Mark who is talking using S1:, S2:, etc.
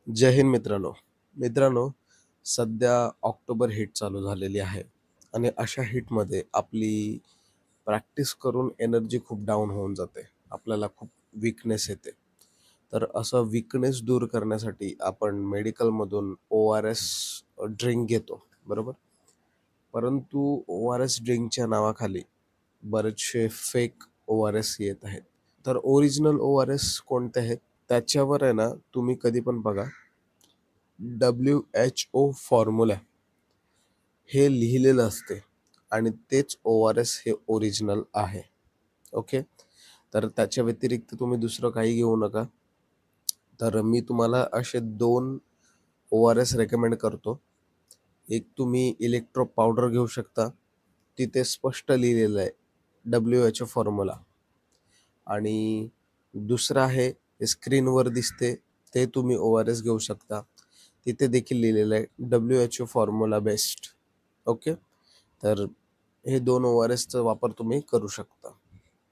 S1: जय हिंद मित्रांनो. मित्रांनो, सध्या ऑक्टोबर हिट चालू झालेली आहे आणि अशा हिटमध्ये आपली प्रॅक्टिस करून एनर्जी खूप डाऊन होऊन जाते. आपल्याला खूप वीकनेस येते. तर असं वीकनेस दूर करण्यासाठी आपण मेडिकलमधून ORS ड्रिंक घेतो, बरोबर? परंतु ORS ड्रिंकच्या नावाखाली बरेचसे फेक ORS येत आहेत. तर ओरिजिनल ORS कोणते आहेत? त्याच्यावर आहे ना, तुम्ही कधी पण बघा WHO फॉर्म्युला हे लिहिलेलं असते आणि तेच ORS हे ओरिजिनल आहे. ओके. तर त्याच्या व्यतिरिक्त तुम्ही दुसरं काही घेऊ नका. तर मी तुम्हाला असे 2 ORS रेकमेंड करतो. एक तुम्ही इलेक्ट्रो पावडर घेऊ शकता. तिथे स्पष्ट लिहिलेलं आहे WHO फॉर्म्युला. आणि दुसरं आहे, हे स्क्रीनवर दिसते, ते तुम्ही ORS घेऊ शकता. तिथे देखील लिहिलेलं आहे WHO फॉर्म्युला बेस्ट. ओके. तर हे 2 ORSचा वापर तुम्ही करू शकता.